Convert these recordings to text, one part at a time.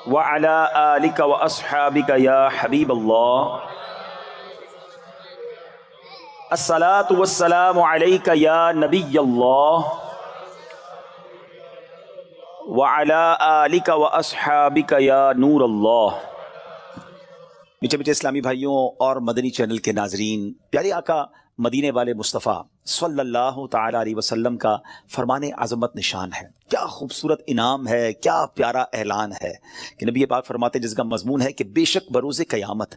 وعلى آلك وأصحابك يا حبيب الله الصلاة والسلام عليك يا نبي الله وعلى آلك وأصحابك يا نور الله۔ میٹھے میٹھے اسلامی بھائیوں اور مدنی چینل کے ناظرین، پیارے آقا مدینے والے مصطفیٰ صلی اللہ تعالی علیہ وسلم کا فرمان عظمت نشان ہے۔ کیا خوبصورت انعام ہے، کیا پیارا اعلان ہے کہ نبی پاک فرماتے ہیں، جس کا مضمون ہے کہ بے شک بروز قیامت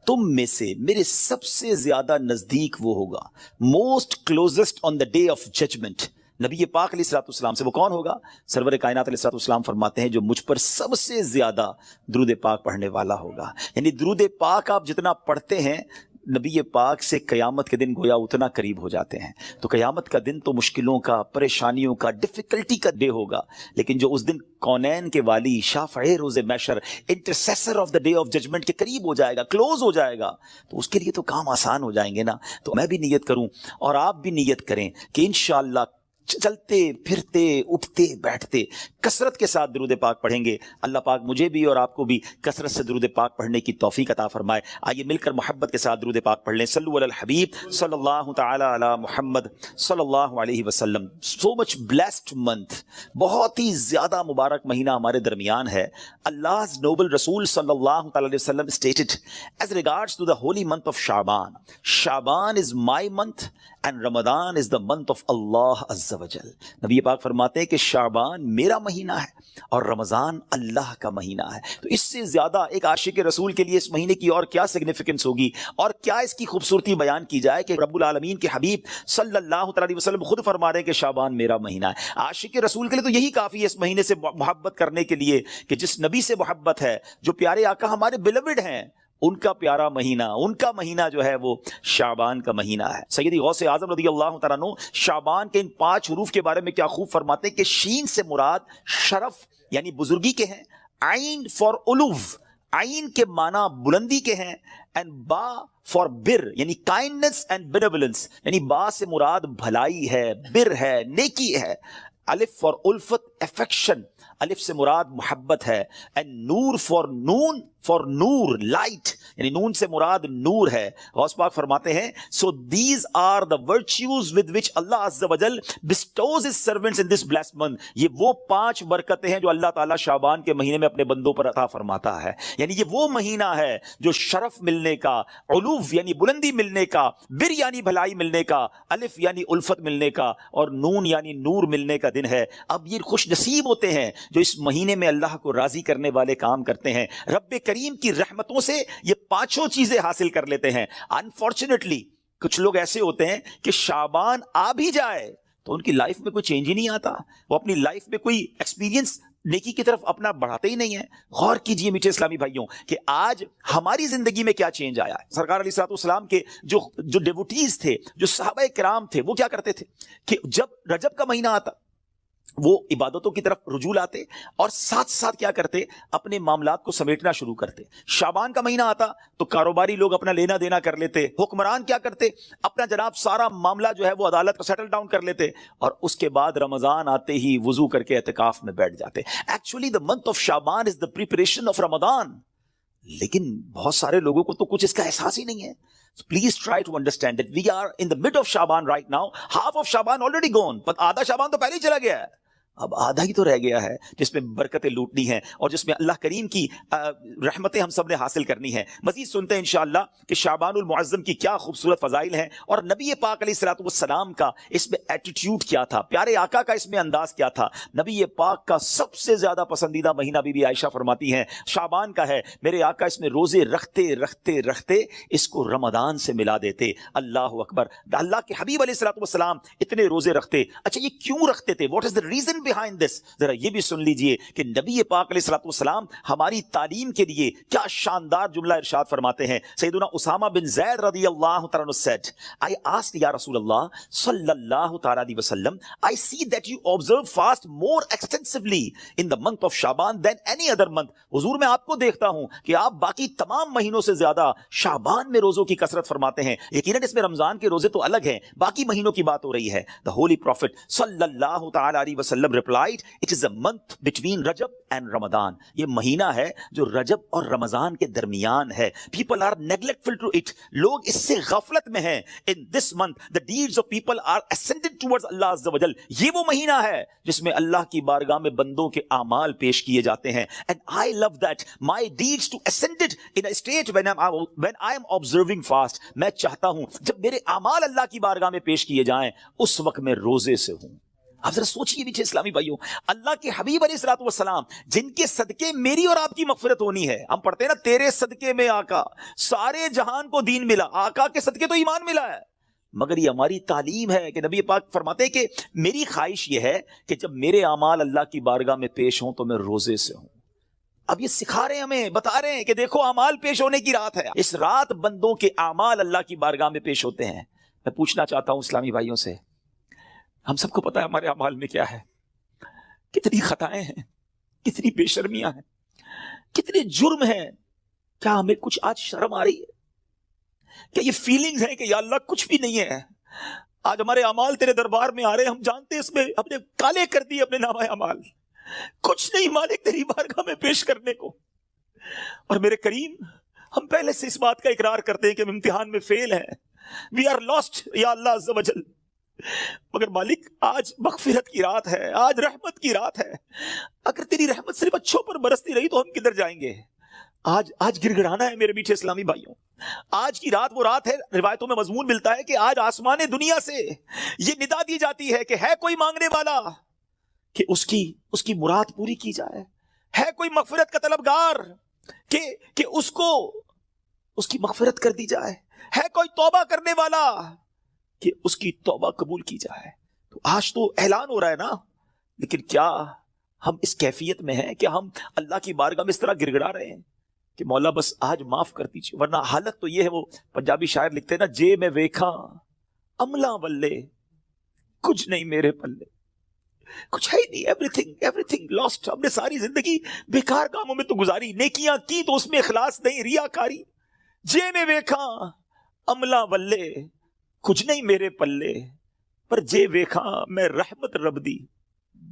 تم میں سے میرے سب سے زیادہ نزدیک وہ ہوگا، most closest on the day of judgment. نبی پاک علیہ الصلوۃ والسلام سے وہ کون ہوگا؟ سرور کائنات علیہ الصلوۃ والسلام فرماتے ہیں جو مجھ پر سب سے زیادہ درود پاک پڑھنے والا ہوگا۔ یعنی درود پاک آپ جتنا پڑھتے ہیں نبی پاک سے قیامت کے دن گویا اتنا قریب ہو جاتے ہیں۔ تو قیامت کا دن تو مشکلوں کا، پریشانیوں کا، ڈیفیکلٹی کا ڈے ہوگا، لیکن جو اس دن کونین کے والی، شافع روز محشر، intercessor of the day of judgment کے قریب ہو جائے گا، کلوز ہو جائے گا، تو اس کے لیے تو کام آسان ہو جائیں گے نا۔ تو میں بھی نیت کروں اور آپ بھی نیت کریں کہ انشاءاللہ چلتے پھرتے اٹھتے بیٹھتے کثرت کے ساتھ درود پاک پڑھیں گے۔ اللہ پاک مجھے بھی اور آپ کو بھی کثرت سے درود پاک پڑھنے کی توفیق عطا فرمائے۔ آئیے مل کر محبت کے ساتھ درود پاک پڑھ لیں۔ صلو علی الحبیب صلی اللہ تعالی علی محمد صلی اللہ علیہ وسلم۔ سو مچ بلیسڈ منتھ، بہت ہی زیادہ مبارک مہینہ ہمارے درمیان ہے۔ Allah's noble رسول صلی اللہ تعالی علیہ وسلم stated as regards to the holy month of Shaban, Shaban is my month and Ramadan is the month of Allah Azza wa Jal۔ نبی پاک فرماتے ہیں کہ شعبان میرا مہینہ ہے اور رمضان اللہ کا مہینہ ہے۔ تو اس سے زیادہ ایک عاشق رسول کے لیے اس مہینے کی اور کیا سگنیفیکنس ہوگی اور کیا اس کی خوبصورتی بیان کی جائے کہ رب العالمین کے حبیب صلی اللہ علیہ وسلم خود فرما رہے ہیں کہ شعبان میرا مہینہ ہے۔ عاشق رسول کے لیے تو یہی کافی ہے اس مہینے سے محبت کرنے کے لیے کہ جس نبی سے محبت ہے، جو پیارے آقا ہمارے بیلوڈ ہیں، ان کا پیارا مہینہ، ان کا مہینہ جو ہے وہ شعبان کا مہینہ ہے۔ سیدی غوث اعظم رضی اللہ تعالیٰ عنہ شعبان کے ان 5 حروف کے بارے میں کیا خوب فرماتے ہیں کہ شین سے مراد شرف یعنی بزرگی کے ہیں، عین فار علو، عین کے معنی بلندی کے ہیں، اینڈ با فار بر یعنی کائنڈنس اینڈ بینیولنس، یعنی با سے مراد بھلائی ہے، بر ہے، نیکی ہے، الف فار الفت افیکشن، الف سے مراد محبت ہے، اینڈ نور فار نون فار نور لائٹ، یعنی نون سے مراد نور ہے۔ غوث پاک فرماتے ہیں so these are the virtues with which Allah عز و جل bestows his servants in this blessed month. یہ وہ 5 برکتیں ہیں جو اللہ تعالیٰ شعبان کے مہینے میں اپنے بندوں پر عطا فرماتا ہے۔ یعنی یہ وہ مہینہ ہے جو شرف ملنے کا، علو یعنی بلندی ملنے کا، بر یعنی بھلائی ملنے کا، الف یعنی الفت ملنے کا، اور نون یعنی نور ملنے کا دن ہے۔ اب یہ خوش نصیب ہوتے ہیں جو اس مہینے میں اللہ کو راضی کرنے والے کام کرتے ہیں، رب کریم کی رحمتوں سے یہ 5 چیزیں حاصل کر لیتے ہیں۔ انفارچونیٹلی کچھ لوگ ایسے ہوتے ہیں کہ شعبان آ بھی جائے تو ان کی لائف میں کوئی چینج ہی نہیں آتا، وہ اپنی لائف میں کوئی ایکسپیرینس نیکی کی طرف اپنا بڑھاتے ہی نہیں ہے۔ غور کیجئے میٹھے اسلامی بھائیوں کہ آج ہماری زندگی میں کیا چینج آیا ہے۔ سرکار علیہ الصلوۃ والسلام کے جو ڈیوٹیز تھے، جو صحابہ کرام تھے، وہ کیا کرتے تھے کہ جب رجب کا مہینہ آتا وہ عبادتوں کی طرف رجوع لاتے اور ساتھ ساتھ کیا کرتے، اپنے معاملات کو سمیٹنا شروع کرتے۔ شعبان کا مہینہ آتا تو کاروباری لوگ اپنا لینا دینا کر لیتے، حکمران کیا کرتے، اپنا جناب سارا معاملہ جو ہے وہ عدالت کا سیٹل ڈاؤن کر لیتے، اور اس کے بعد رمضان آتے ہی وضو کر کے اعتکاف میں بیٹھ جاتے۔ Actually the month of Shaban is the preparation of Ramadan, لیکن بہت سارے لوگوں کو تو کچھ اس کا احساس ہی نہیں ہے۔ So please try to understand that we are in the mid of Shaban right now. Half of Shaban already gone. But آدھا شعبان تو پہلے ہی چلا گیا ہے، اب آدھا ہی تو رہ گیا ہے جس میں برکتیں لوٹنی ہیں اور جس میں اللہ کریم کی رحمتیں ہم سب نے حاصل کرنی ہیں۔ مزید سنتے ہیں انشاءاللہ کہ شعبان المعظم کی کیا خوبصورت فضائل ہیں اور نبی پاک علیہ الصلوۃ والسلام کا اس میں ایٹیٹیوڈ کیا تھا، پیارے آقا کا اس میں انداز کیا تھا۔ نبی پاک کا سب سے زیادہ پسندیدہ مہینہ بی بی عائشہ فرماتی ہیں شعبان کا ہے، میرے آقا اس میں روزے رکھتے رکھتے رکھتے اس کو رمضان سے ملا دیتے۔ اللہ اکبر، اللہ کے حبیب علیہ الصلوۃ والسلام اتنے روزے رکھتے۔ اچھا یہ کیوں رکھتے تھے؟ What is the reason behind this؟ ذرا یہ بھی سن لیجئے کہ نبی پاک علیہ الصلوۃ والسلام ہماری تعلیم کے لیے کیا شاندار جملہ ارشاد فرماتے ہیں۔ سیدنا اسامہ بن زید رضی اللہ تعالیٰ عنہ said, I asked یا رسول اللہ صلی اللہ تعالیٰ علیہ وسلم, I see that you observe fast more extensively in the month of Shaban than any other month. حضور میں آپ کو دیکھتا ہوں کہ آپ باقی تمام مہینوں سے زیادہ شعبان میں روزوں کی کثرت فرماتے ہیں۔ یقیناً اس میں رمضان کے روزے تو الگ ہیں، باقی مہینوں کی بات ہو رہی ہے۔ The Holy Prophet صلی اللہ تعالیٰ علیہ وسلم replied, it is a month between Rajab and Ramadan. یہ مہینہ ہے جو رجب اور رمضان کے درمیان ہے. People are neglectful to it. لوگ اس سے غفلت میں ہیں. In this month, the deeds of people are ascended towards Allah Azza wa Jal. یہ وہ مہینہ ہے جس میں اللہ کی بارگاہ میں بندوں کے اعمال پیش کیے جاتے ہیں. And I love that. My deeds to ascended in a state when I am observing fast. میں چاہتا ہوں جب میرے اعمال اللہ کی بارگاہ میں پیش کیے جائیں اس وقت میں روزے سے ہوں. آپ ذرا سوچئے میٹھے اسلامی بھائیوں, اللہ کے حبیب علیہ الصلوۃ والسلام جن کے صدقے میری اور آپ کی مغفرت ہونی ہے. ہم پڑھتے ہیں نا, تیرے صدقے میں آقا سارے جہان کو دین ملا. آقا کے صدقے تو ایمان ملا ہے, مگر یہ ہماری تعلیم ہے کہ نبی پاک فرماتے ہیں کہ میری خواہش یہ ہے کہ جب میرے اعمال اللہ کی بارگاہ میں پیش ہوں تو میں روزے سے ہوں. اب یہ سکھا رہے ہیں ہمیں, بتا رہے ہیں کہ دیکھو اعمال پیش ہونے کی رات ہے. اس رات بندوں کے اعمال اللہ کی بارگاہ میں پیش ہوتے ہیں. میں پوچھنا چاہتا ہوں اسلامی بھائیوں سے, ہم سب کو پتا ہے ہمارے اعمال میں کیا ہے, کتنی خطائیں ہیں, کتنی بے شرمیاں ہیں, کتنے جرم ہیں. کیا ہمیں کچھ آج شرم آ رہی ہے؟ کیا یہ فیلنگز ہیں کہ یا اللہ کچھ بھی نہیں ہے؟ آج ہمارے اعمال تیرے دربار میں آ رہے ہیں, ہم جانتے ہیں اس میں اپنے کالے کر دیے اپنے نامہ اعمال, کچھ نہیں مالک تیری بارگاہ میں پیش کرنے کو. اور میرے کریم, ہم پہلے سے اس بات کا اقرار کرتے ہیں کہ ہم امتحان میں فیل ہیں. وی آر لاسٹ یا اللہ عز و جل. مگر مالک آج مغفرت کی رات ہے, آج رحمت کی رات ہے. اگر تیری رحمت صرف اچھوں پر برستی رہی تو ہم کدھر جائیں گے؟ آج گر گڑانا ہے میرے میٹھے اسلامی بھائیوں. آج کی رات وہ رات ہے, روایتوں میں مضمون ملتا ہے کہ آج آسمان دنیا سے یہ ندا دی جاتی ہے کہ ہے کوئی مانگنے والا کہ اس کی مراد پوری کی جائے. ہے کوئی مغفرت کا طلبگار کہ اس کی مغفرت کر دی جائے. ہے کوئی توبہ کرنے والا کہ اس کی توبہ قبول کی جائے. تو آج تو اعلان ہو رہا ہے نا, لیکن کیا ہم اس کیفیت میں ہیں کہ ہم اللہ کی بارگاہ میں اس طرح گر گڑا رہے ہیں کہ مولا بس آج معاف کر دیجیے؟ ورنہ حالت تو یہ ہے, وہ پنجابی شاعر لکھتے ہیں نا, جے میں ویکھاں عملہ ولے کچھ نہیں میرے پلے. کچھ ہے ہی نہیں, ایوریتھنگ لاسٹ. ہم نے ساری زندگی بیکار کاموں میں تو گزاری, نیکیاں کی تو اس میں اخلاص نہیں, ریاکاری. جے میں ویکھاں عملہ ولے کچھ نہیں میرے پلے, پر جے ویکھاں میں رحمت رب دی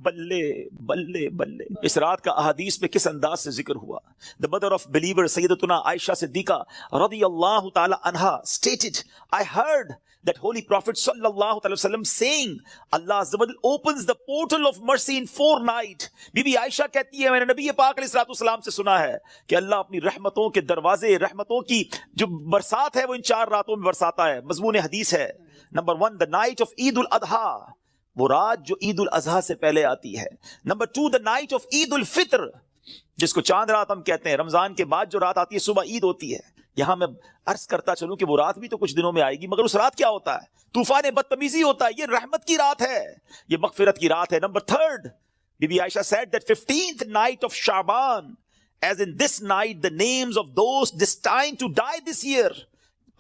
بلے بلے بلے. اس رات کا احادیث میں کس انداز سے ذکر ہوا. The mother of believer سیدتنا عائشہ صدیقہ رضی اللہ تعالی عنہا stated, I heard that holy prophet صلی اللہ علیہ وسلم saying, Allah Azza wa Jal opens the portal of mercy in 4 nights. Bibi Aisha کہتی ہے میں نے نبی پاک علیہ الصلوۃ والسلام سے سنا ہے کہ اللہ اپنی رحمتوں کے دروازے, رحمتوں کی جو برسات ہے وہ ان 4 راتوں میں برساتا ہے. مضمون حدیث ہے. نمبر 1, the night of عید الاضحیٰ, وہ رات جو عید الاضحیٰ سے پہلے آتی ہے. نمبر 2, the night of عید الفطر, جس کو چاند رات ہم کہتے ہیں. رمضان کے بعد جو رات آتی ہے صبح عید ہوتی ہے. یہاں میں عرض کرتا چلوں کہ وہ رات بھی تو کچھ دنوں میں آئے گی, مگر اس رات کیا ہوتا ہے؟ طوفان بدتمیزی ہوتا ہے. یہ رحمت کی رات ہے, یہ مغفرت کی رات ہے. Number 3, Bibi Aisha said that 15th night of Shaban, as in this night the names of those destined to die this year.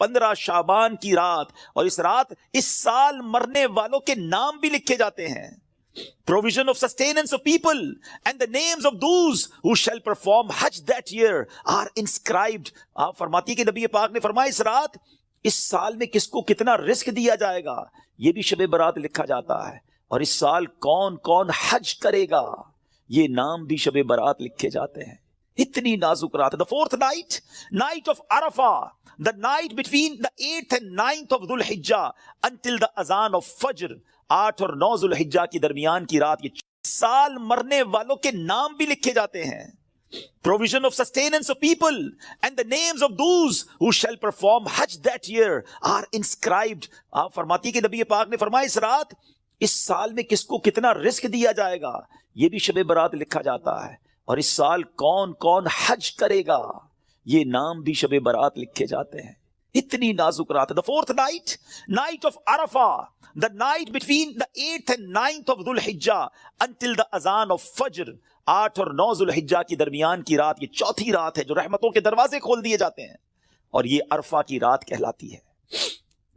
15 شعبان کی رات, اور اس رات اس سال مرنے والوں کے نام بھی لکھے جاتے ہیں. Provision of sustenance of people and the names of those who shall perform Hajj that year are inscribed. آپ فرماتی کہ نبی پاک نے فرمایا اس رات اس سال میں کس کو کتنا رزق دیا جائے گا یہ بھی شب برات لکھا جاتا ہے, اور اس سال کون کون حج کرے گا یہ نام بھی شب برات لکھے جاتے ہیں. اتنی نازک رات. The 4th night, night of Arafah, the night between the 8th and 9th of Dhul Hijjah until the azan of Fajr. 8 اور 9 ذو الحجہ کی درمیان کی رات, یہ سال مرنے والوں کے نام بھی لکھے جاتے ہیں. Provision of sustenance of people and the names of those who shall perform Hajj that year are inscribed. آپ فرماتی کہ نبی پاک نے فرمایا اس رات اس سال میں کس کو کتنا رزق دیا جائے گا یہ بھی شب برات لکھا جاتا ہے, اور اس سال کون کون حج کرے گا یہ نام بھی شب برات لکھے جاتے ہیں. اتنی نازک رات. The 4th night, night of Arafah, the night between the 8th and 9th of Dhul Hijjah until the azan of Fajr. 8 اور 9 ذو الحجہ کی درمیان کی رات, یہ چوتھی رات ہے جو رحمتوں کے دروازے کھول دیے جاتے ہیں, اور یہ عرفہ کی رات کہلاتی ہے.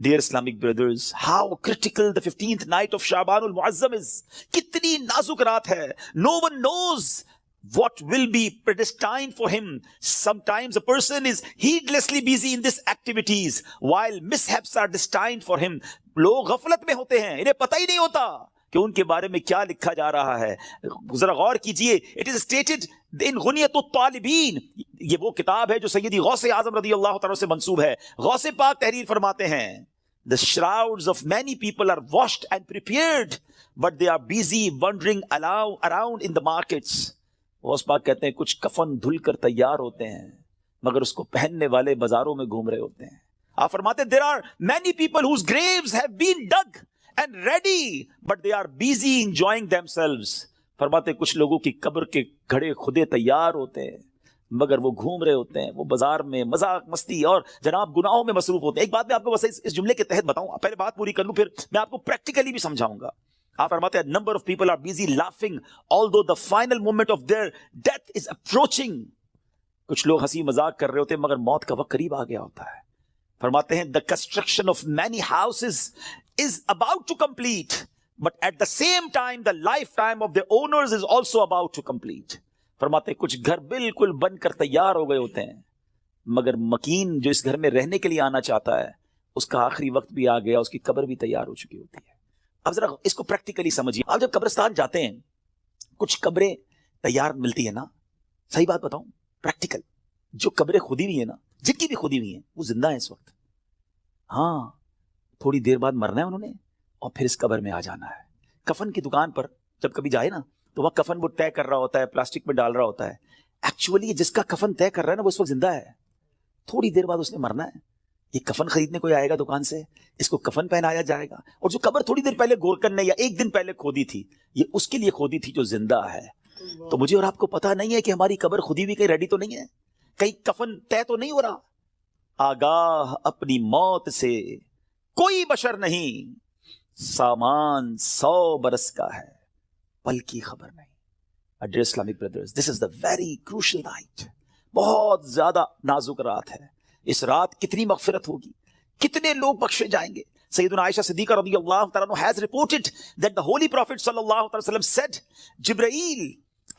Dear Islamic brothers, how critical the 15th night of Shaban al-Muazzam is. کتنی نازک رات ہے. No one knows what will be predestined for him. Sometimes a person is heedlessly busy in these activities while mishaps are destined for him. لوگ غفلت میں ہوتے ہیں, انہیں پتہ ہی نہیں ہوتا کہ ان کے بارے میں کیا لکھا جا رہا ہے. ذرا غور کیجئے. اٹ از اسٹیٹڈ ان غنیۃ الطالبین. یہ وہ کتاب ہے جو سیدی غوث اعظم رضی اللہ تعالیٰ سے منسوب ہے. غوث پاک تحریر فرماتے ہیں The shrouds of many people are washed and prepared, but they are busy wandering around in the markets. Ghaus Pak کہتے ہیں کچھ کفن دھل کر تیار ہوتے ہیں مگر اس کو پہننے والے بازاروں میں گھوم رہے ہوتے ہیں. آپ فرماتے ہیں there are many people whose graves have been dug and ready, but they are busy enjoying themselves. فرماتے ہیں کچھ لوگوں کی قبر کے گھڑے خودے تیار ہوتے ہیں مگر وہ گھوم رہے ہوتے ہیں, وہ بازار میں مذاق مستی اور جناب گناہوں میں مصروف ہوتے ہیں. ایک بات میں آپ کو بس اس جملے کے تحت بتاؤں, پہلے بات پوری کر لوں پھر میں آپ کو پریکٹیکلی بھی سمجھاؤں گا. آپ فرماتے ہیں number of people are busy laughing although the final moment of their death is approaching. کچھ لوگ ہنسی مذاق کر رہے ہوتے ہیں مگر موت کا وقت قریب آ گیا ہوتا ہے. فرماتے ہیں the construction of many houses is about to complete, but at the same time the lifetime of their owners is also about to complete. فرماتے کچھ گھر بالکل بن کر تیار ہو گئے ہوتے ہیں مگر مکین جو اس گھر میں رہنے کے لیے آنا چاہتا ہے اس کا آخری وقت بھی آ گیا, اس کی قبر بھی تیار ہو چکی ہوتی ہے. اب ذرا اس کو پریکٹیکلی سمجھیے. آپ جب قبرستان جاتے ہیں کچھ قبریں تیار ملتی ہیں نا, صحیح بات بتاؤں پریکٹیکل, جو قبریں کھودی ہوئی ہیں نا, جن کی بھی کھودی ہوئی ہیں وہ زندہ ہیں اس وقت. ہاں تھوڑی دیر بعد مرنا ہے انہوں نے اور پھر اس قبر میں آ جانا ہے. کفن کی دکان پر جب کبھی جائے نا تو وہ کفن وہ طے کر رہا ہوتا ہے, پلاسٹک میں ڈال رہا ہوتا ہے. ایکچولی جس کا کفن طے کر رہا ہے نا وہ اس وقت زندہ ہے, تھوڑی دیر بعد اس نے مرنا ہے. یہ کفن خریدنے کوئی آئے گا دکان سے, اس کو کفن پہنایا جائے گا, اور جو قبر تھوڑی دیر پہلے گورکن نے یا ایک دن پہلے کھودی تھی یہ اس کے لیے کھودی تھی جو زندہ ہے. تو مجھے اور آپ کو پتا نہیں ہے کہ ہماری قبر خودی بھی کہیں ریڈی تو نہیں ہے, کہیں کفن طے تو نہیں ہو رہا. آگاہ اپنی موت سے کوئی بشر نہیں, سامان 100 برس کا ہے پل کی خبر نہیں. Dear Islamic brothers, this is the very crucial night. بہت زیادہ نازک رات ہے. اس رات کتنی مغفرت ہوگی, کتنے لوگ بخشے جائیں گے. سیدنا عائشہ صدیقہ رضی اللہ تعالیٰ عنہ has reported that the Holy Prophet sallallahu alaihi wasallam said, Jibreel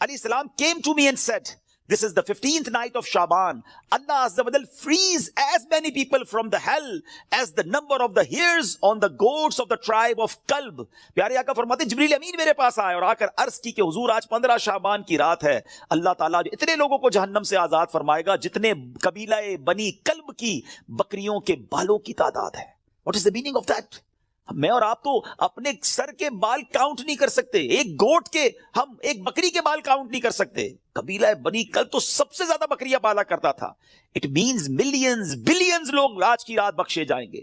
alayhi salam came to me and said, this is the 15th night of Shaban. Allah Azza wa Jal frees as many people from the hell as the number of the hairs on the goats of the tribe of Kalb. پیارے آقا فرماتے ہیں جبریل امین میرے پاس آئے اور آ کر عرض کی کہ حضور آج 15 شعبان کی رات ہے. اللہ تعالیٰ اتنے لوگوں کو جہنم سے آزاد فرمائے گا جتنے قبیلہ بنی کلب کی بکریوں کے بالوں کی تعداد ہے. What is the meaning of that? میں اور آپ تو اپنے سر کے بال کاؤنٹ نہیں کر سکتے, ایک گوٹ کے, ہم ایک بکری کے بال کاؤنٹ نہیں کر سکتے. قبیلہ بنی کلب تو سب سے زیادہ بکریاں پالا کرتا تھا. اٹ مینز ملینز بلینز لوگ آج کی رات بخشے جائیں گے.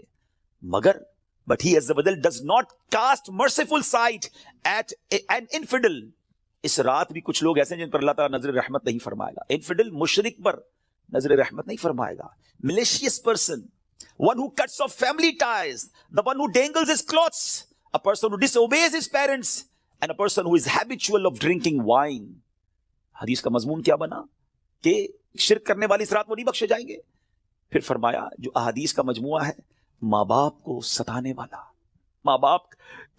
مگر but he as well does not cast merciful sight at an infidel. اس رات بھی کچھ لوگ ایسے ہیں جن پر اللہ تعالیٰ نظر رحمت نہیں فرمائے گا. انفیڈل مشرک پر نظر رحمت نہیں فرمائے گا. malicious person, one who cuts off family ties, the one who dangles his clothes, a person who disobeys his parents, and a person who is habitual of drinking wine. حدیث کا مضمون کیا بنا کہ شرک کرنے والی اس رات وہ نہیں بخشے جائیں گے. پھر فرمایا جو احادیث کا مجموعہ ہے, ماں باپ کو ستانے والا, ماں باپ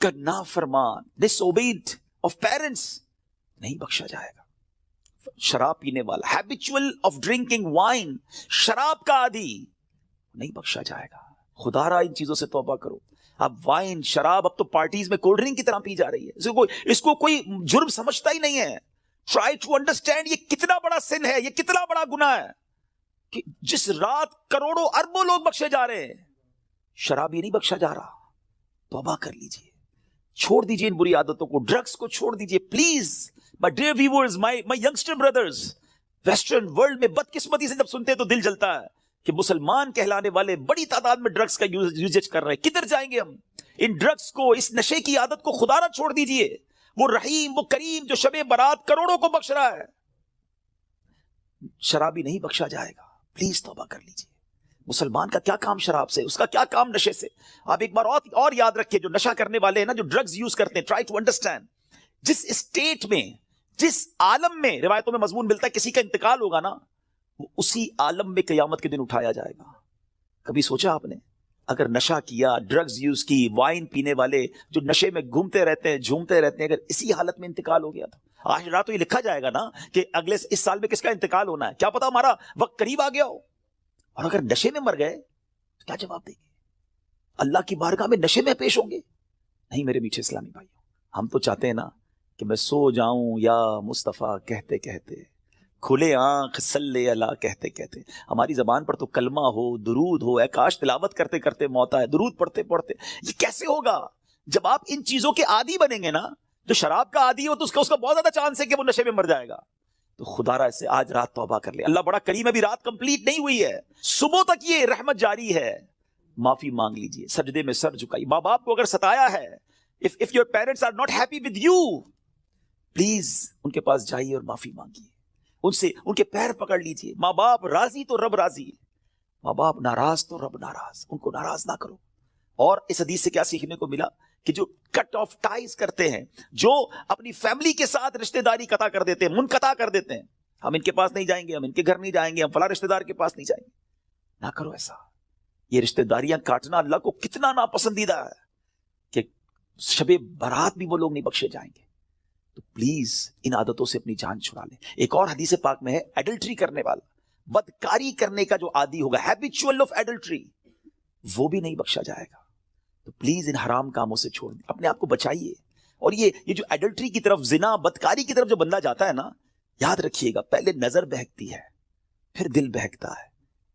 کا نافرمان, disobeyed of parents, نہیں بخشا جائے گا. شراب پینے والا, habitual of drinking wine, شراب کا عادی, نہیں بخشا جائے گا. خدا را ان چیزوں سے توبہ کرو. اب وائن, شراب اب تو پارٹیز میں کولڈ ڈرنک کی طرح پی جا رہی ہے. اس کو کوئی جرم سمجھتا ہی نہیں ہے. ٹرائی ٹو انڈرسٹینڈ یہ کتنا بڑا سن ہے, یہ کتنا بڑا گناہ ہے کہ جس رات کروڑوں اربوں لوگ بخشے جا رہے ہیں, شرابی نہیں بخشا جا رہا. توبہ کر لیجئے, چھوڑ دیجئے ان بری عادتوں کو, ڈرگز کو چھوڑ دیجئے please. My dear viewers, my youngster brothers, western world میں بدقسمتی سے جب سنتے تو دل جلتا ہے کہ مسلمان کہلانے والے بڑی تعداد میں ڈرگز کا یوزیج کر رہے ہیں. کدھر جائیں گے ہم؟ ان ڈرگز کو, اس نشے کی عادت کو خدا نہ چھوڑ دیجئے. وہ رحیم, وہ کریم جو شب برات کروڑوں کو بخش رہا ہے, شرابی نہیں بخشا جائے گا. پلیز توبہ کر لیجئے. مسلمان کا کیا کام شراب سے, اس کا کیا کام نشے سے. آپ ایک بار اور یاد رکھیں, جو نشہ کرنے والے ہیں نا, جو ڈرگز یوز کرتے ہیں, ٹرائی ٹو انڈرسٹینڈ, جس اسٹیٹ میں, جس عالم میں روایتوں میں مضمون ملتا ہے کسی کا انتقال ہوگا نا, اسی عالم میں قیامت کے دن اٹھایا جائے گا. کبھی سوچا آپ نے اگر نشہ کیا, ڈرگز یوز کی, وائن پینے والے جو نشے میں گھومتے رہتے ہیں, جھومتے رہتے ہیں, اگر اسی حالت میں انتقال ہو گیا تو آج رات تو یہ لکھا جائے گا نا کہ اگلے اس سال میں کس کا انتقال ہونا ہے, کیا پتا ہمارا وقت قریب آ گیا ہو. اور اگر نشے میں مر گئے تو کیا جواب دیں گے؟ اللہ کی بارگاہ میں نشے میں پیش ہوں گے؟ نہیں میرے میٹھے اسلامی بھائیوں, ہم تو چاہتے ہیں نا کہ میں سو جاؤں یا مصطفیٰ کہتے کہتے، کھلے آنکھ صلی اللہ کہتے کہتے. ہماری زبان پر تو کلمہ ہو، درود ہو، اے کاش تلاوت کرتے کرتے موت آئے، درود پڑھتے پڑھتے. یہ کیسے ہوگا؟ جب آپ ان چیزوں کے عادی بنیں گے نا. جو شراب کا عادی ہو تو اس کا بہت زیادہ چانس ہے کہ وہ نشے میں مر جائے گا. تو خدا را سے آج رات توبہ کر لے. اللہ بڑا کریم ہے، ابھی رات کمپلیٹ نہیں ہوئی ہے، صبح تک یہ رحمت جاری ہے. معافی مانگ لیجئے، سجدے میں سر جھکائیے. ماں باپ کو اگر ستایا ہے، if your parents are not happy with you, please ان کے پاس جائیے اور معافی مانگیے، ان سے ان کے پیر پکڑ لیجئے. ماں باپ راضی تو رب راضی، ماں باپ ناراض تو رب ناراض. ان کو ناراض نہ کرو. اور اس حدیث سے کیا سیکھنے کو ملا کہ جو کٹ آف ٹائز کرتے ہیں، جو اپنی فیملی کے ساتھ رشتہ داری قطع کر دیتے ہیں، منقطع کر دیتے ہیں، ہم ان کے پاس نہیں جائیں گے، ہم ان کے گھر نہیں جائیں گے، ہم فلاں رشتہ دار کے پاس نہیں جائیں گے. نہ کرو ایسا. یہ رشتہ داریاں کاٹنا اللہ کو کتنا ناپسندیدہ ہے کہ شب برات بھی وہ لوگ نہیں بخشے جائیں گے. تو پلیز ان عادتوں سے اپنی جان چھڑا لیں. ایک اور حدیث پاک میں ہے، ایڈلٹری کرنے والا، بدکاری کرنے کا جو عادی ہوگا، ہیبیچول آف ایڈلٹری، وہ بھی نہیں بخشا جائے گا. تو پلیز ان حرام کاموں سے چھوڑ دیں، اپنے آپ کو بچائیے. اور یہ جو ایڈلٹری کی طرف، زنا بدکاری کی طرف جو بندہ جاتا ہے نا، یاد رکھیے گا پہلے نظر بہکتی ہے، پھر دل بہکتا ہے،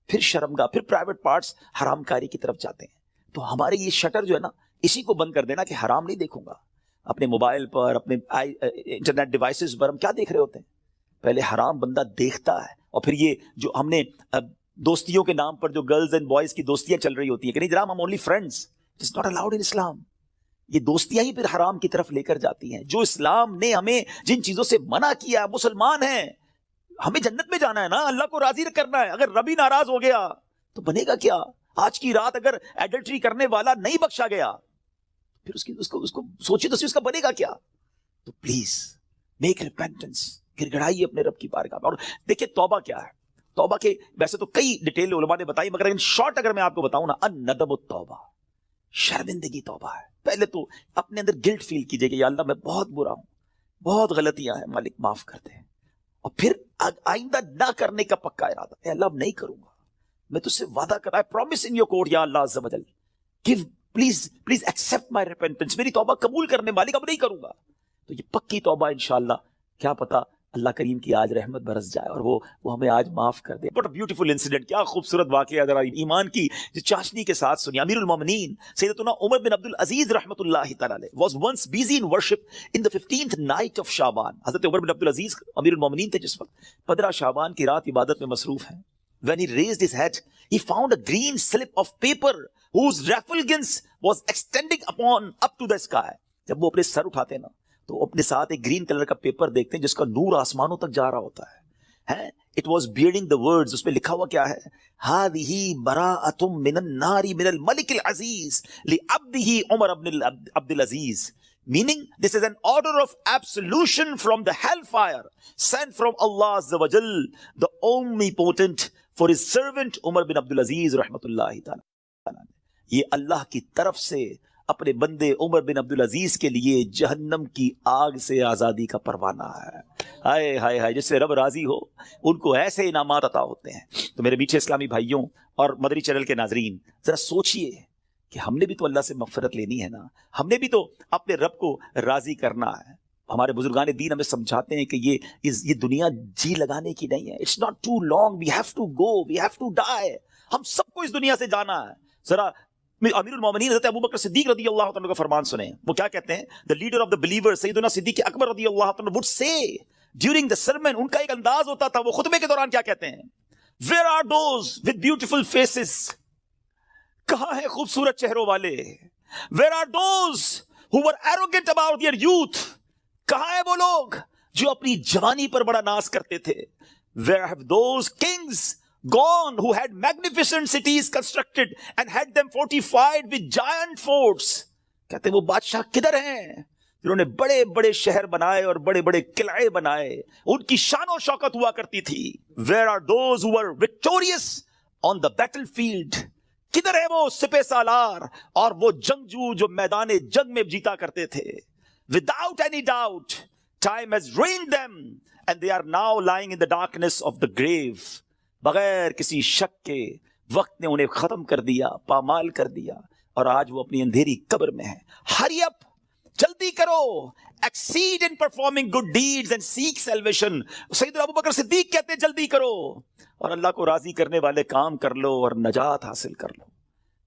پھر شرمگاہ، پھر پرائیویٹ پارٹس حرام کاری کی طرف جاتے ہیں. تو ہمارے یہ شٹر جو ہے نا، اسی کو بند کر دینا کہ حرام نہیں دیکھوں گا. اپنے موبائل پر، اپنے انٹرنیٹ ڈیوائسز پر ہم کیا دیکھ رہے ہوتے ہیں؟ پہلے حرام بندہ دیکھتا ہے، اور پھر یہ جو ہم نے دوستیوں کے نام پر جو گرلز اینڈ بوائز کی دوستیاں چل رہی ہوتی ہیں کہ نہیں جناب ہم only friends, it is not allowed in Islam. یہ دوستیاں ہی پھر حرام کی طرف لے کر جاتی ہیں. جو اسلام نے ہمیں جن چیزوں سے منع کیا، مسلمان ہیں، ہمیں جنت میں جانا ہے نا، اللہ کو راضی کرنا ہے. اگر رب ہی ناراض ہو گیا تو بنے گا کیا؟ آج کی رات اگر ایڈلٹری کرنے والا نہیں بخشا گیا، پھر اس کو سوچے تو اس کا بنے گا کیا؟ تو پلیز میک ریپینٹنس، گر گڑائیے اپنے رب کی بارگاہ میں. اور دیکھیں توبہ کیا ہے. توبہ کے ویسے تو کئی ڈیٹیل علماء نے بتائی، مگر ان شارٹ اگر میں آپ کو بتاؤں نا، الندم التوبہ، شرمندگی توبہ ہے. پہلے تو اپنے اندر گلٹ فیل کیجئے کہ یا اللہ میں بہت برا ہوں، بہت غلطیاں ہیں، مالک معاف کر دے. اور پھر آئندہ نہ کرنے کا پکا ارادہ، اے اللہ اب نہیں کروں گا، میں تجھ سے وعدہ کر رہا ہے، پرومس ان یور کورٹ یا اللہ عز و جل، give please accept my repentance, میری توبہ قبول کرنے مالک، اب نہیں کروں گا. تو یہ پکی توبہ انشاءاللہ، کیا پتا اللہ کریم کی آج رحمت برس جائے اور وہ ہمیں آج معاف کر دے. بٹ بیوٹیفل انسیڈنٹ، کیا خوبصورت واقعہ ذرا ایمان کی چاشنی کے ساتھ سنی. امیر المومنین سیدتنا عمر بن عبد العزیز رحمۃ اللہ تعالی علیہ was once busy in worship in the 15th night of شعبان. حضرت عمر بن عبد العزیز امیر المومنین تھے جس وقت 15 شعبان کی رات عبادت میں مصروف ہیں. When he raised his head, he found a green slip of paper whose refulgence was extending up to the sky. جب وہ اپنے سر اٹھاتے نا تو اپنے ساتھ ایک گرین کلر کا پیپر دیکھتے ہیں جس کا نور آسمانوں تک جا رہا ہوتا ہے. It was bearing the words، اس میں لکھا ہوا کیا ہے؟ هذه براءة من النار من الملك العزيز لعبده عمر بن عبد العزيز. Meaning this is an order of absolution from the hellfire sent from Allah Azza wa Jal, the omnipotent, for his servant Umar bin Abdul Aziz rahmatullahi ta'ala. یہ اللہ کی طرف سے اپنے بندے عمر بن عبد العزیز کے لیے جہنم کی آگ سے آزادی کا پروانہ ہے. ہائے ہائے ہائے، جس سے رب راضی ہو ان کو ایسے انعامات عطا ہوتے ہیں. تو میرے میٹھے اسلامی بھائیوں اور مدنی چینل کے ناظرین، ذرا سوچئے کہ ہم نے بھی تو اللہ سے مغفرت لینی ہے نا، ہم نے بھی تو اپنے رب کو راضی کرنا ہے. ہمارے بزرگان دین ہمیں سمجھاتے ہیں کہ یہ دنیا جی لگانے کی نہیں ہے. It's not too long, we have to go, we have to die. ہم سب کو اس دنیا سے جانا ہے. ذرا امیر المومنین حضرت ابوبکر صدیق رضی اللہ عنہ کا فرمان سنیں. وہ کیا کہتے ہیں؟ the leader of the believers سیدنا صدیق اکبر رضی اللہ عنہ would say during the sermon، ان کا ایک انداز ہوتا تھا، وہ خطبے کے دوران کیا کہتے ہیں؟ where are those with beautiful faces، کہاں ہیں خوبصورت چہروں والے؟ where are those who were arrogant about their youth، کہاں ہیں وہ لوگ جو اپنی جوانی پر بڑا ناز کرتے تھے؟ where have those kings gone who had magnificent cities constructed and had them fortified with giant forts. کہتے ہیں وہ بادشاہ کدھر ہیں جنہوں نے بڑے بڑے شہر بنائے اور بڑے بڑے قلعے بنائے، ان کی شان و شوکت ہوا کرتی تھی. where are those who were victorious on the battlefield، کدھر ہے وہ سپہ سالار اور وہ جنگجو جو میدان جنگ میں جیتا کرتے تھے؟ without any doubt time has ruined them and they are now lying in the darkness of the grave. بغیر کسی شک کے وقت نے انہیں ختم کر دیا، پامال کر دیا، اور آج وہ اپنی اندھیری قبر میں ہیں. Hurry up جلدی کرو. Exceed in performing good deeds and seek salvation. سیدنا ابو بکر صدیق کہتے ہیں جلدی کرو اور اللہ کو راضی کرنے والے کام کر لو اور نجات حاصل کر لو.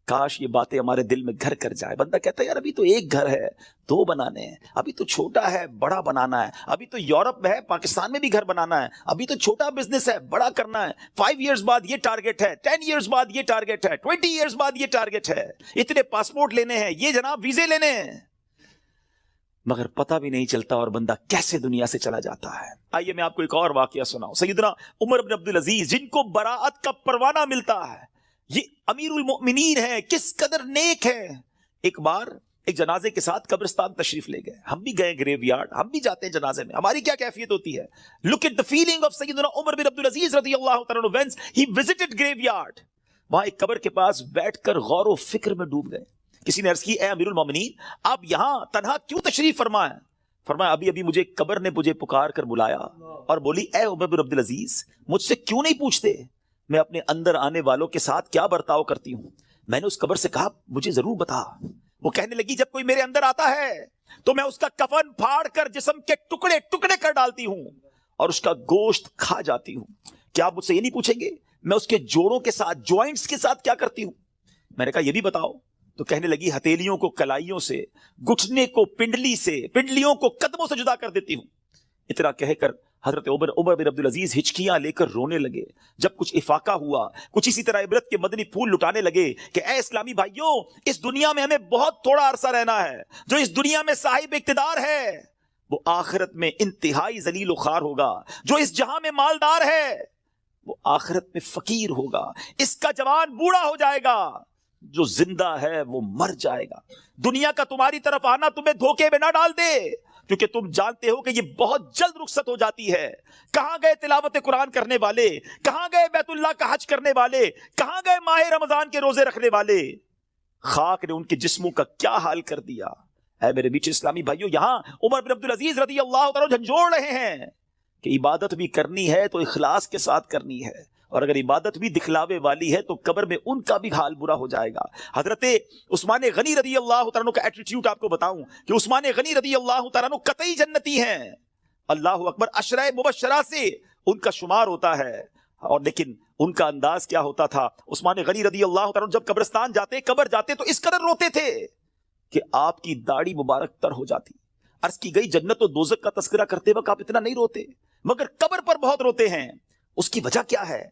کاش یہ باتیں ہمارے دل میں گھر کر جائے. بندہ کہتا ہے یار ابھی تو ایک گھر ہے, 2 بنانے ہیں, ابھی تو چھوٹا ہے بڑا بنانا ہے, ابھی تو یورپ میں ہے پاکستان میں بھی گھر بنانا ہے, ابھی تو چھوٹا بزنس ہے بڑا کرنا ہے, 5 ایئرز بعد یہ ٹارگٹ ہے, 10 ایئرز بعد یہ ٹارگٹ ہے, 20 ایئرز بعد یہ ٹارگٹ ہے, اتنے پاسپورٹ لینے ہیں, یہ جناب ویزے لینے ہیں. مگر پتہ بھی نہیں چلتا اور بندہ کیسے دنیا سے چلا جاتا ہے. آئیے میں آپ کو ایک اور واقعہ سناؤں. سیدنا عمر بن عبدالعزیز جن کو براءت کا پروانہ ملتا ہے, یہ امیر المؤمنین ہیں, کس قدر نیک ہیں. ایک بار ایک جنازے کے ساتھ قبرستان تشریف لے گئے. ہم بھی گئے گریو یارڈ, ہم بھی جاتے ہیں جنازے میں, ہماری کیا کیفیت ہوتی ہے. Look at the feeling of سیدنا عمر بن عبدالعزیز رضی اللہ تعالیٰ عنہ when he visited graveyard. وہاں ایک قبر کے پاس بیٹھ کر غور و فکر میں ڈوب گئے. کسی نے عرض کی اے امیر المومنین آپ یہاں تنہا کیوں تشریف فرمائیں؟ فرمایا ابھی مجھے قبر نے مجھے پکار کر بلایا اور بولی اے عمر بن عبدالعزیز مجھ سے کیوں نہیں پوچھتے میں اپنے اندر آنے والوں کے ساتھ کیا برتاؤ کرتی ہوں. میں نے اس قبر سے کہا مجھے ضرور بتا. وہ کہنے لگی جب کوئی میرے اندر آتا ہے تو میں اس کا کفن پھاڑ کر جسم کے ٹکڑے ٹکڑے کر ڈالتی ہوں اور اس کا گوشت کھا جاتی ہوں. کیا آپ مجھ سے یہ نہیں پوچھیں گے میں اس کے جوڑوں کے ساتھ جوائنٹس کے ساتھ کیا کرتی ہوں؟ میں نے کہا یہ بھی بتاؤ. تو کہنے لگی ہتھیلیوں کو کلائیوں سے, گھٹنے کو پنڈلی سے, پنڈلیوں کو قدموں سے جدا کر دیتی ہوں. اتنا کہہ کر حضرت عمر بن عبدالعزیز ہچکیاں لے کر رونے لگے. جب کچھ افاقہ ہوا, کچھ اسی طرح عبرت کے مدنی پھول لٹانے لگے کہ اے اسلامی بھائیوں اس دنیا میں ہمیں بہت تھوڑا عرصہ رہنا ہے. جو اس دنیا میں صاحب اقتدار ہے وہ آخرت میں انتہائی ذلیل و خوار ہوگا. جو اس جہاں میں مالدار ہے وہ آخرت میں فقیر ہوگا. اس کا جوان بوڑھا ہو جائے گا, جو زندہ ہے وہ مر جائے گا. دنیا کا تمہاری طرف آنا تمہیں دھوکے میں نہ ڈال دے, کیونکہ تم جانتے ہو کہ یہ بہت جلد رخصت ہو جاتی ہے. کہاں گئے تلاوت قرآن کرنے والے, کہاں گئے بیت اللہ کا حج کرنے والے, کہاں گئے ماہ رمضان کے روزے رکھنے والے. خاک نے ان کے جسموں کا کیا حال کر دیا. اے میرے میٹھے اسلامی بھائیوں, یہاں عمر بن عبدالعزیز رضی اللہ تعالیٰ جھنجھوڑ رہے ہیں کہ عبادت بھی کرنی ہے تو اخلاص کے ساتھ کرنی ہے, اور اگر عبادت بھی دکھلاوے والی ہے تو قبر میں ان کا بھی حال برا ہو جائے گا. حضرت عثمان غنی رضی اللہ تعالیٰ کا ایٹیٹیوڈ آپ کو بتاؤں کہ عثمان غنی رضی اللہ تعالیٰ قطعی جنتی ہیں. اللہ اکبر, عشرہ مبشرہ سے ان کا شمار ہوتا ہے. اور لیکن ان کا انداز کیا ہوتا تھا. عثمان غنی رضی اللہ تعالیٰ جب قبرستان جاتے, قبر جاتے تو اس قدر روتے تھے کہ آپ کی داڑھی مبارک تر ہو جاتی. عرض کی گئی جنت و دوزخ کا تذکرہ کرتے وقت آپ اتنا نہیں روتے, مگر قبر پر بہت روتے ہیں. اس کی وجہ کیا ہے؟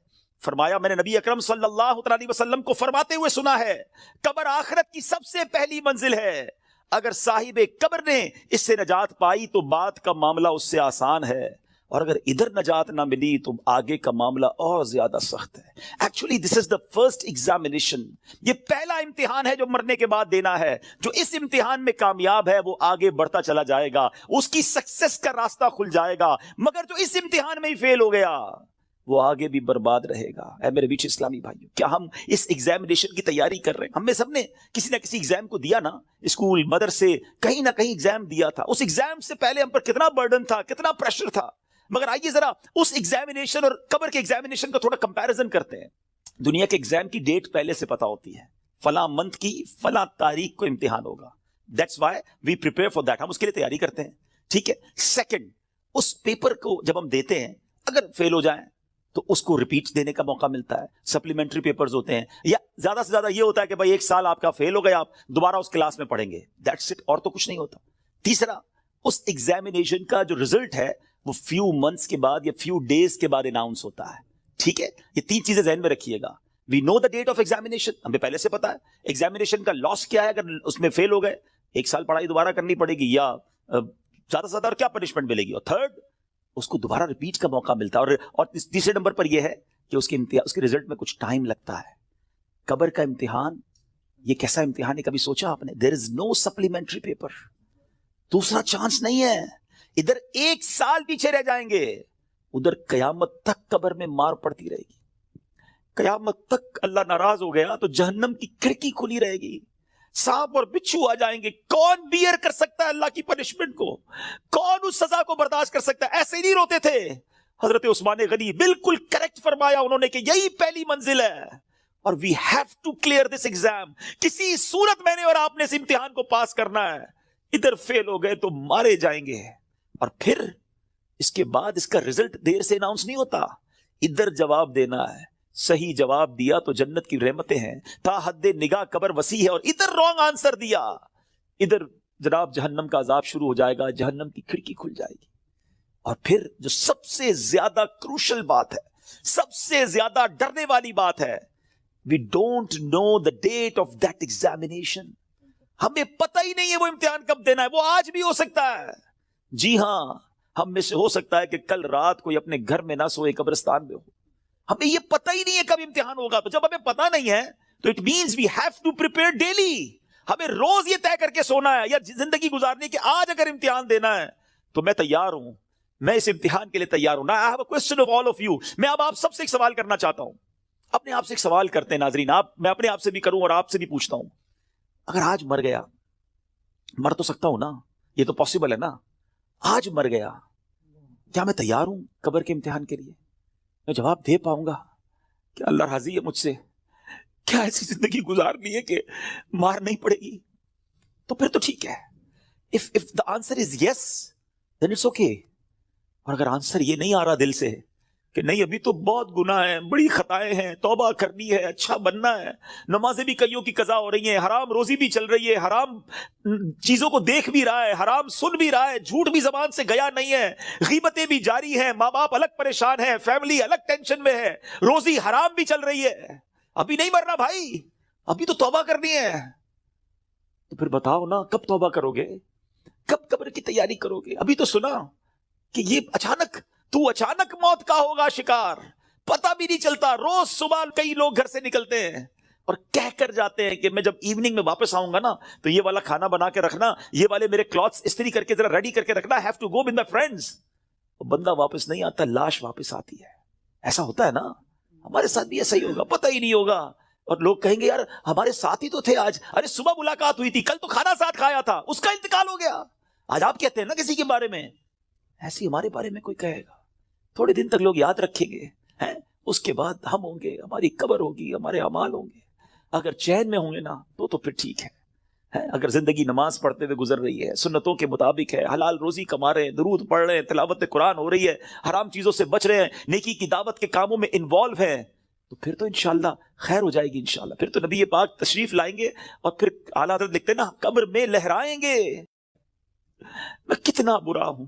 فرمایا میں نے نبی اکرم صلی اللہ علیہ وسلم کو فرماتے ہوئے سنا ہے قبر آخرت کی سب سے پہلی منزل ہے. اگر صاحب قبر نے اس سے نجات پائی تو بعد کا معاملہ اس سے آسان ہے, اور اگر ادھر نجات نہ ملی تو آگے کا معاملہ اور زیادہ سخت ہے. Actually this is the first examination, یہ پہلا امتحان ہے جو مرنے کے بعد دینا ہے. جو اس امتحان میں کامیاب ہے وہ آگے بڑھتا چلا جائے گا, اس کی سکسس کا راستہ کھل جائے گا. مگر جو اس امتحان میں ہی فیل ہو گیا وہ آگے بھی برباد رہے گا. اے میرے بیچ اسلامی بھائیوں, کیا ہم اس ایگزامینیشن کی تیاری کر رہے ہیں؟ ہم میں سب نے کسی نہ کسی ایگزام کو دیا نا, اسکول مدرسے کہیں نہ کہیں ایگزام دیا تھا. اس ایگزام سے پہلے ہم پر کتنا برڈن تھا, کتنا پریشر تھا. مگر آئیے ذرا اس ایگزامینیشن اور قبر کے ایگزامینیشن کا تھوڑا کمپیریزن کرتے ہیں. دنیا کے ایگزام کی ڈیٹ پہلے سے پتا ہوتی ہے, فلاں منتھ کی فلاں تاریخ کو امتحان ہوگا. That's why we prepare for that, ہم اس کے لیے تیاری کرتے ہیں. ٹھیک ہے. سیکنڈ, اس پیپر کو جب ہم دیتے ہیں اگر فیل ہو جائیں تو اس کو ریپیٹ دینے کا موقع ملتا ہے. سپلیمنٹری پیپرز ہوتے ہیں, یا زیادہ سے زیادہ یہ ہوتا ہے کہ بھائی 1 سال آپ کا فیل ہو گیا, آپ دوبارہ اس کلاس میں پڑھیں گے. دیٹس اٹ, اور تو کچھ نہیں ہوتا. تیسرا, اس ایگزامینیشن کا جو رزلٹ ہے وہ فیو منتھس کے بعد یا فیو ڈیز کے بعد اناؤنس ہوتا ہے. ٹھیک ہے, یہ 3 چیزیں ذہن میں رکھیے گا. وی نو دا ڈیٹ آف ایگزامینیشن, ہمیں پہلے سے پتا ہے. ایگزامینیشن کا لاس کیا ہے اگر اس میں فیل ہو گئے, 1 سال پڑھائی دوبارہ کرنی پڑے گی, یا زیادہ سے زیادہ اور کیا پنشمنٹ ملے گی. اور تھرڈ, اس کو دوبارہ ریپیٹ کا موقع ملتا ہے. اور تیسرے نمبر پر یہ ہے کہ اس کے رزلٹ میں کچھ ٹائم لگتا ہے. قبر کا امتحان یہ کیسا امتحان ہے, کبھی سوچا آپ نے؟ دیر از نو سپلیمنٹری پیپر, دوسرا چانس نہیں ہے. ادھر 1 سال پیچھے رہ جائیں گے, ادھر قیامت تک قبر میں مار پڑتی رہے گی. قیامت تک اللہ ناراض ہو گیا تو جہنم کی کھڑکی کھلی رہے گی, سانپ اور بچھو آ جائیں گے. کون بیئر کر سکتا ہے اللہ کی پنشمنٹ کو؟ کون اس سزا کو برداشت کر سکتا ہے؟ ایسے ہی نہیں روتے تھے. حضرت عثمان غنی بالکل کریکٹ فرمایا انہوں نے کہ یہی پہلی منزل ہے, اور we have to clear this exam. کسی صورت میں نے اور آپ نے اس امتحان کو پاس کرنا ہے. ادھر فیل ہو گئے تو مارے جائیں گے، اور پھر اس کے بعد اس کا رزلٹ دیر سے اناؤنس نہیں ہوتا، ادھر جواب دینا ہے، صحیح جواب دیا تو جنت کی رحمتیں ہیں، تا حد نگاہ قبر وسیع ہے، اور ادھر رانگ آنسر دیا، ادھر جناب جہنم کا عذاب شروع ہو جائے گا، جہنم کی کھڑکی کھل جائے گی۔ اور پھر جو سب سے زیادہ کروشل بات ہے، سب سے زیادہ ڈرنے والی بات ہے، we don't know the date of that examination، ہمیں پتہ ہی نہیں ہے وہ امتحان کب دینا ہے، وہ آج بھی ہو سکتا ہے۔ جی ہاں، ہم میں سے ہو سکتا ہے کہ کل رات کوئی اپنے گھر میں نہ سوئے، قبرستان میں ہو، ہمیں یہ پتہ ہی نہیں ہے کب امتحان ہوگا۔ تو جب ہمیں پتہ نہیں ہے تو it means we have to prepare daily, ہمیں روز یہ طے کر کے سونا ہے یا زندگی گزارنی کہ آج اگر امتحان دینا ہے تو میں تیار ہوں، میں اس امتحان کے لیے تیار ہوں۔ I have a question of all of you، میں اب آپ سب سے ایک سوال کرنا چاہتا ہوں، اپنے آپ سے ایک سوال کرتے ہیں ناظرین، میں اپنے آپ سے بھی کروں اور آپ سے بھی پوچھتا ہوں، اگر آج مر گیا، مر تو سکتا ہوں نا، یہ تو پاسبل ہے نا، آج مر گیا، کیا میں تیار ہوں قبر کے امتحان کے لیے؟ میں جواب دے پاؤں گا کہ اللہ راضی ہے مجھ سے؟ کیا ایسی زندگی گزارنی ہے کہ مار نہیں پڑے گی؟ تو پھر تو ٹھیک ہے، if the answer is yes then it's okay، اور اگر آنسر یہ نہیں آ رہا دل سے کہ نہیں ابھی تو بہت گناہ ہیں، بڑی خطائیں ہیں، توبہ کرنی ہے، اچھا بننا ہے، نمازیں بھی کئیوں کی قضا ہو رہی ہیں، حرام روزی بھی چل رہی ہے، حرام چیزوں کو دیکھ بھی رہا ہے، حرام سن بھی رہا ہے، جھوٹ بھی زبان سے گیا نہیں ہے، غیبتیں بھی جاری ہیں، ماں باپ الگ پریشان ہیں، فیملی الگ ٹینشن میں ہے، روزی حرام بھی چل رہی ہے، ابھی نہیں مرنا بھائی، ابھی تو توبہ کرنی ہے۔ تو پھر بتاؤ نا کب توبہ کرو گے، کب قبر کی تیاری کرو گے؟ ابھی تو سنا کہ یہ اچانک موت کا ہوگا شکار، پتہ بھی نہیں چلتا۔ روز صبح کئی لوگ گھر سے نکلتے ہیں اور کہہ کر جاتے ہیں کہ میں جب ایوننگ میں واپس آؤں گا نا تو یہ والا کھانا بنا کے رکھنا، یہ والے میرے کلوتھس استری کر کے ذرا ریڈی کر کے رکھنا، have to go with my friends. بندہ واپس نہیں آتا، لاش واپس آتی ہے۔ ایسا ہوتا ہے نا، ہمارے ساتھ بھی ایسا ہی ہوگا، پتہ ہی نہیں ہوگا، اور لوگ کہیں گے یار ہمارے ساتھ ہی تو تھے آج، ارے صبح ملاقات ہوئی تھی، کل تو کھانا ساتھ کھایا تھا، اس کا انتقال ہو گیا۔ آج آپ کہتے ہیں نا کسی کے بارے میں، ایسے ہمارے بارے میں کوئی کہے گا، تھوڑے دن تک لوگ یاد رکھیں گے، اس کے بعد ہم ہوں گے، ہماری قبر ہوگی، ہمارے اعمال ہوں گے۔ اگر چین میں ہوں گے نا تو پھر ٹھیک ہے، اگر زندگی نماز پڑھتے ہوئے گزر رہی ہے، سنتوں کے مطابق ہے، حلال روزی کما رہے ہیں، درود پڑھ رہے ہیں، تلاوت قرآن ہو رہی ہے، حرام چیزوں سے بچ رہے ہیں، نیکی کی دعوت کے کاموں میں انوالو ہیں، تو پھر تو انشاءاللہ خیر ہو جائے گی انشاءاللہ۔ پھر تو نبی پاک تشریف لائیں گے اور پھر اعلیٰ حضرت لکھتے ہیں نا، قبر میں لہرائیں گے، میں کتنا برا ہوں،